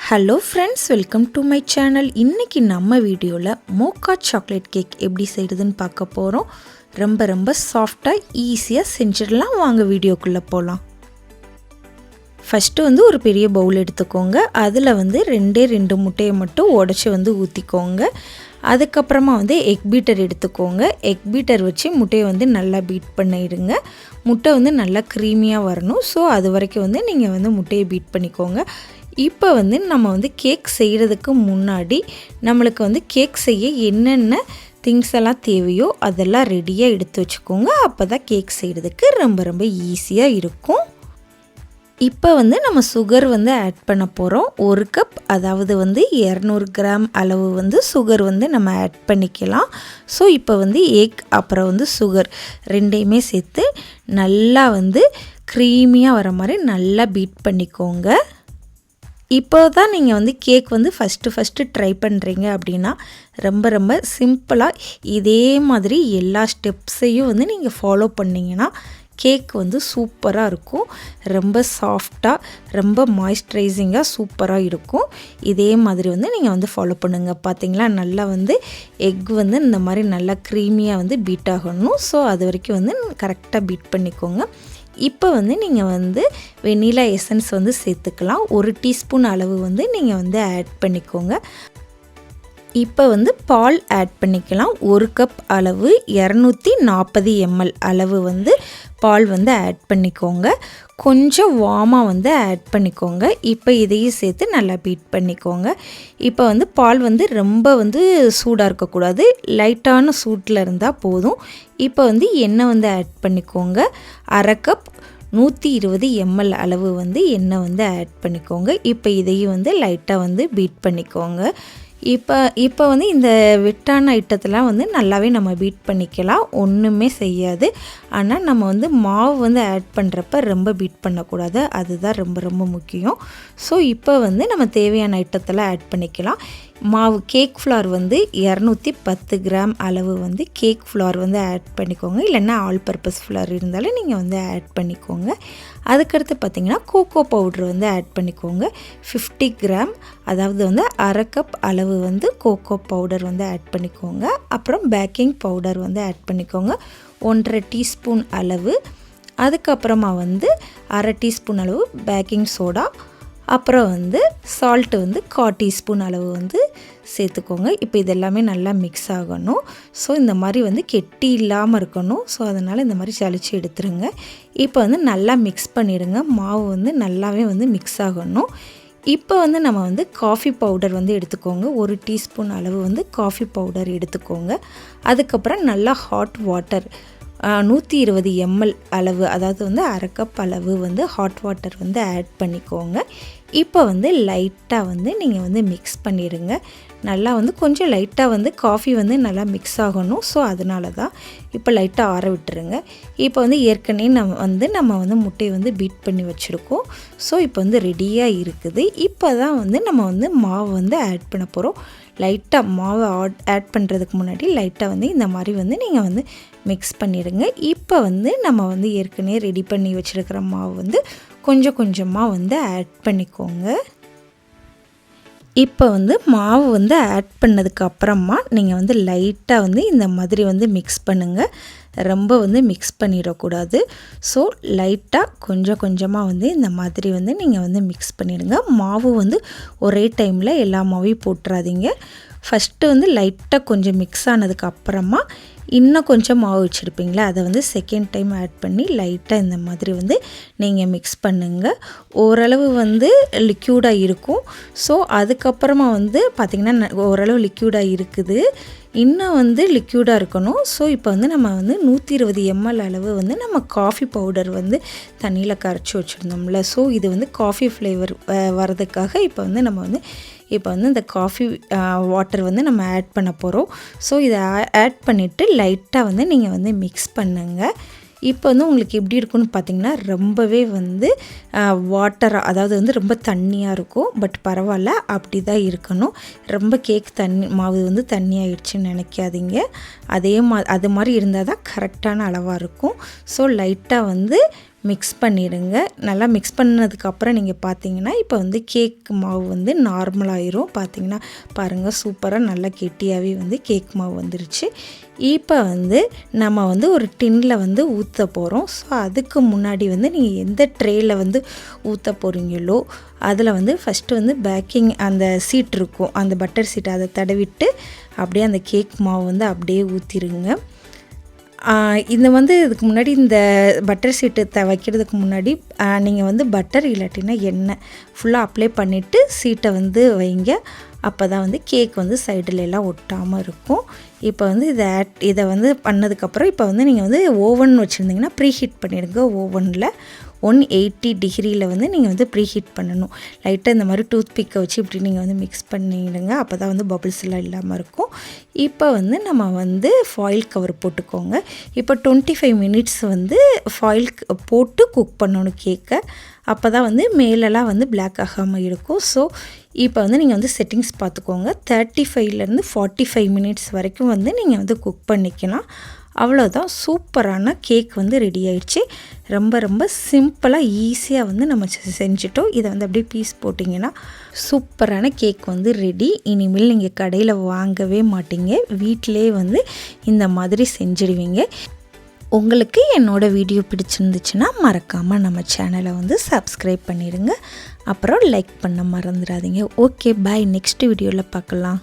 Hello friends, welcome to my channel. இன்றைக்கி நம்ம வீடியோவில் மோக்கா சாக்லேட் கேக் எப்படி செய்கிறதுன்னு பார்க்க போகிறோம். ரொம்ப சாஃப்டாக ஈஸியாக செஞ்சிடலாம். வாங்க வீடியோக்குள்ளே போகலாம். ஃபஸ்ட்டு ஒரு பெரிய பவுல் எடுத்துக்கோங்க. அதில் ரெண்டு முட்டையை மட்டும் உடச்சி ஊற்றிக்கோங்க. அதுக்கப்புறமா எக் பீட்டர் எடுத்துக்கோங்க. எக் பீட்டர் வச்சு முட்டையை நல்லா பீட் பண்ணிடுங்க. முட்டை நல்லா க்ரீமியாக வரணும். ஸோ அது வரைக்கும் நீங்கள் முட்டையை பீட் பண்ணிக்கோங்க. இப்போ நம்ம கேக் செய்கிறதுக்கு முன்னாடி நம்மளுக்கு கேக் செய்ய என்னென்ன திங்ஸ் எல்லாம் தேவையோ அதெல்லாம் ரெடியாக எடுத்து வச்சுக்கோங்க. அப்போ தான் கேக் செய்கிறதுக்கு ரொம்ப ஈஸியாக இருக்கும். இப்போ நம்ம சுகர் ஆட் பண்ண போகிறோம். 1 கப், அதாவது 200 கிராம் அளவு சுகர் நம்ம ஆட் பண்ணிக்கலாம். ஸோ இப்போ எக் அப்புறம் சுகர் ரெண்டையுமே சேர்த்து நல்லா க்ரீமியாக வர மாதிரி நல்லா பீட் பண்ணிக்கோங்க. இப்போ தான் நீங்கள் கேக் ஃபஸ்ட்டு ட்ரை பண்ணுறீங்க அப்படின்னா ரொம்ப சிம்பிளாக இதே மாதிரி எல்லா ஸ்டெப்ஸையும் நீங்கள் ஃபாலோ பண்ணிங்கன்னா கேக் சூப்பராக இருக்கும். ரொம்ப சாஃப்டாக, ரொம்ப மாய்ஸ்சரைசிங்காக சூப்பராக இருக்கும். இதே மாதிரி நீங்கள் ஃபாலோ பண்ணுங்கள். பார்த்தீங்களா, நல்லா எக் இந்த மாதிரி நல்லா க்ரீமியாக பீட் ஆகணும். ஸோ அது வரைக்கும் கரெக்டாக பீட் பண்ணிக்கோங்க. இப்போ நீங்கள் வெண்ணிலா எசன்ஸ் சேர்த்துக்கலாம். 1 டீஸ்பூன் அளவு நீங்கள் ஆட் பண்ணிக்கோங்க. இப்போ பால் ஆட் பண்ணிக்கலாம். 1 கப் அளவு 240 ml அளவு பால் ஆட் பண்ணிக்கோங்க. கொஞ்சம் வார்மாக ஆட் பண்ணிக்கோங்க. இப்போ இதையும் சேர்த்து நல்லா பீட் பண்ணிக்கோங்க. இப்போ பால் ரொம்ப சூடாக இருக்கக்கூடாது, லைட்டான சூட்டில் இருந்தால் போதும். இப்போ எண்ணெய் ஆட் பண்ணிக்கோங்க. 1/2 கப் 120 ml அளவு எண்ணெய் ஆட் பண்ணிக்கோங்க. இப்போ இதையும் லைட்டாக பீட் பண்ணிக்கோங்க. இப்போ இந்த வெட்டான ஐட்டத்தெல்லாம் நல்லாவே நம்ம பீட் பண்ணிக்கலாம். ஒன்றுமே செய்யாது. ஆனால் நம்ம மாவு ஆட் பண்ணுறப்ப ரொம்ப பீட் பண்ணக்கூடாது. அதுதான் ரொம்ப முக்கியம். ஸோ இப்போ நம்ம தேவையான ஐட்டத்தெல்லாம் ஆட் பண்ணிக்கலாம். மாவு கேக் ஃப்ளார் 210 கிராம் அளவு கேக் ஃப்ளார் ஆட் பண்ணிக்கோங்க. இல்லைன்னா ஆல் பர்பஸ் ஃப்ளார் இருந்தாலும் நீங்கள் ஆட் பண்ணிக்கோங்க. அதுக்கடுத்து பார்த்திங்கன்னா கோகோ பவுட்ரு ஆட் பண்ணிக்கோங்க. 50 கிராம், அதாவது 1/2 கப் அளவு கோகோ பவுடர் ஆட் பண்ணிக்கோங்க. அப்புறம் பேக்கிங் பவுடர் ஆட் பண்ணிக்கோங்க. 1/2 டீஸ்பூன் அளவு. அதுக்கப்புறமா 1/2 டீஸ்பூன் அளவு பேக்கிங் சோடா. அப்புறம் சால்ட்டு 1/4 டீஸ்பூன் அளவு சேர்த்துக்கோங்க. இப்போ இதெல்லாமே நல்லா மிக்ஸ் ஆகணும். ஸோ இந்த மாதிரி கெட்டி இல்லாமல் இருக்கணும். ஸோ அதனால் இந்த மாதிரி சளிச்சு எடுத்துருங்க. இப்போ நல்லா மிக்ஸ் பண்ணிடுங்க. மாவு நல்லாவே மிக்ஸ் ஆகணும். இப்போ நம்ம காஃபி பவுடர் எடுத்துக்கோங்க. 1 டீஸ்பூன் அளவு காஃபி பவுடர் எடுத்துக்கோங்க. அதுக்கப்புறம் நல்லா ஹாட் வாட்டர் 120 ml அளவு, அதாவது 1/2 கப் அளவு ஹாட் வாட்டர் ஆட் பண்ணிக்கோங்க. இப்போ லைட்டாக நீங்கள் மிக்ஸ் பண்ணிடுங்க. நல்லா கொஞ்சம் லைட்டாக காஃபி நல்லா மிக்ஸ் ஆகணும். ஸோ அதனால தான் இப்போ லைட்டாக ஆற விட்டுருங்க. இப்போ ஏற்கனவே நம்ம முட்டையை பீட் பண்ணி வச்சுருக்கோம். ஸோ இப்போ ரெடியாக இருக்குது. இப்போ தான் நம்ம மாவு ஆட் பண்ண போகிறோம். லைட்டாக மாவை ஆட் பண்ணுறதுக்கு முன்னாடி லைட்டாக இந்த மாதிரி நீங்கள் மிக்ஸ் பண்ணிடுங்க. இப்போ நம்ம ஏற்கனவே ரெடி பண்ணி வச்சுருக்கிற மாவு கொஞ்சமாக ஆட் பண்ணிக்கோங்க. இப்போ மாவு ஆட் பண்ணதுக்கு அப்புறமா நீங்கள் லைட்டாக இந்த மாதிரி மிக்ஸ் பண்ணுங்கள். ரொம்ப மிக்ஸ் பண்ணிடக்கூடாது. ஸோ லைட்டாக கொஞ்சமாக இந்த மாதிரி நீங்கள் மிக்ஸ் பண்ணிடுங்க. மாவு ஒரே டைமில் எல்லா மாவையும் போட்டுறாதீங்க. ஃபஸ்ட்டு லைட்டாக கொஞ்சம் மிக்ஸ் ஆனதுக்கு அப்புறமா இன்னும் கொஞ்சம் மாவு வச்சுருப்பீங்களா, அதை செகண்ட் டைம் ஆட் பண்ணி லைட்டாக இந்த மாதிரி நீங்கள் மிக்ஸ் பண்ணுங்கள். ஓரளவு லிக்யூடாக இருக்கும். ஸோ அதுக்கப்புறமா பார்த்திங்கன்னா ஓரளவு லிக்யூடாக இருக்குது. இன்னும் லிக்யூடாக இருக்கணும். ஸோ இப்போ நம்ம 120 ml அளவு நம்ம காஃபி பவுடர் தண்ணியில் கரைச்சி வச்சுருந்தோம்ல. ஸோ இது காஃபி ஃப்ளேவர் வரதுக்காக இப்போ நம்ம இந்த காஃபி வாட்டர் நம்ம ஆட் பண்ண போகிறோம். ஸோ இதை ஆட் பண்ணிவிட்டு லைட்டாக நீங்கள் மிக்ஸ் பண்ணுங்கள். இப்போ உங்களுக்கு எப்படி இருக்குன்னு பார்த்தீங்கன்னா ரொம்பவே வாட்டராக, அதாவது ரொம்ப தண்ணியாக இருக்கும். பட் பரவாயில்ல, அப்படி தான் இருக்கணும். ரொம்ப கேக் மாவு தண்ணியாகிடுச்சுன்னு நினைக்காதீங்க. அது மாதிரி இருந்தால் தான் கரெக்டான அளவாக இருக்கும். ஸோ லைட்டாக மிக்ஸ் பண்ணிடுங்க. நல்லா மிக்ஸ் பண்ணதுக்கப்புறம் நீங்கள் பார்த்தீங்கன்னா இப்போ வந்து கேக் மாவு வந்து நார்மலாகிரும். பார்த்தீங்கன்னா பாருங்கள், சூப்பராக நல்லா கெட்டியாகவே வந்து கேக் மாவு வந்துருச்சு. இப்போ வந்து நம்ம வந்து ஒரு டின்னில் வந்து ஊற்ற போகிறோம். ஸோ அதுக்கு முன்னாடி வந்து நீங்கள் எந்த ட்ரேயில் வந்து ஊற்ற போகிறீங்களோ அதில் வந்து ஃபஸ்ட்டு வந்து பேக்கிங் அந்த சீட் இருக்கும், அந்த பட்டர் சீட், அதை தடவிட்டு அப்படியே அந்த கேக் மாவு வந்து அப்படியே ஊற்றிடுங்க. இந்த வந்து இதுக்கு முன்னாடி இந்த பட்டர் சீட்டு வைக்கிறதுக்கு முன்னாடி நீங்கள் வந்து பட்டர் இல்லாட்டினா எண்ணெய் ஃபுல்லாக அப்ளை பண்ணிவிட்டு சீட்டை வந்து வைங்க. அப்போ தான் வந்து கேக் வந்து சைடுலெலாம் ஒட்டாமல் இருக்கும். இப்போ வந்து இதை வந்து பண்ணதுக்கப்புறம் இப்போ வந்து நீங்கள் வந்து ஓவன் வச்சுருந்தீங்கன்னா ப்ரீஹீட் பண்ணிடுங்க. ஓவனில் 180 டிகிரியில் வந்து நீங்கள் வந்து ப்ரீஹீட் பண்ணணும். லைட்டாக இந்த மாதிரி டூத் பிக்கை வச்சு இப்படி நீங்கள் வந்து மிக்ஸ் பண்ணிவிடுங்க. அப்போ தான் வந்து பபிள்ஸ் எல்லாம் இல்லாமல் இருக்கும். இப்போ வந்து நம்ம வந்து ஃபாயில் கவர் போட்டுக்கோங்க. இப்போ 25 மினிட்ஸ் வந்து ஃபாயில் போட்டு குக் பண்ணணும் கேக்கை. அப்போ தான் வந்து மேலெலாம் வந்து பிளாக் ஆகாமல் இருக்கும். ஸோ இப்போ வந்து நீங்கள் வந்து செட்டிங்ஸ் பார்த்துக்கோங்க. 35லேருந்து 45 மினிட்ஸ் வரைக்கும் வந்து நீங்கள் வந்து குக் பண்ணிக்கலாம். அவ்வளோதான், சூப்பரான கேக் வந்து ரெடி ஆயிடுச்சு. ரொம்ப ரொம்ப சிம்பிளாக ஈஸியாக வந்து நம்ம செஞ்சிட்டோம். இதை வந்து அப்படியே பீஸ் போட்டிங்கன்னா சூப்பரான கேக் வந்து ரெடி. இனிமேல் நீங்கள் கடையில் வாங்கவே மாட்டீங்க, வீட்டிலே வந்து இந்த மாதிரி செஞ்சிடுவீங்க. உங்களுக்கு என்னோடய வீடியோ பிடிச்சிருந்துச்சுன்னா மறக்காமல் நம்ம சேனலை வந்து சப்ஸ்கிரைப் பண்ணிடுங்க. அப்புறம் லைக் பண்ண மறந்துடாதீங்க. ஓகே, பாய். நெக்ஸ்ட் வீடியோவில் பார்க்கலாம்.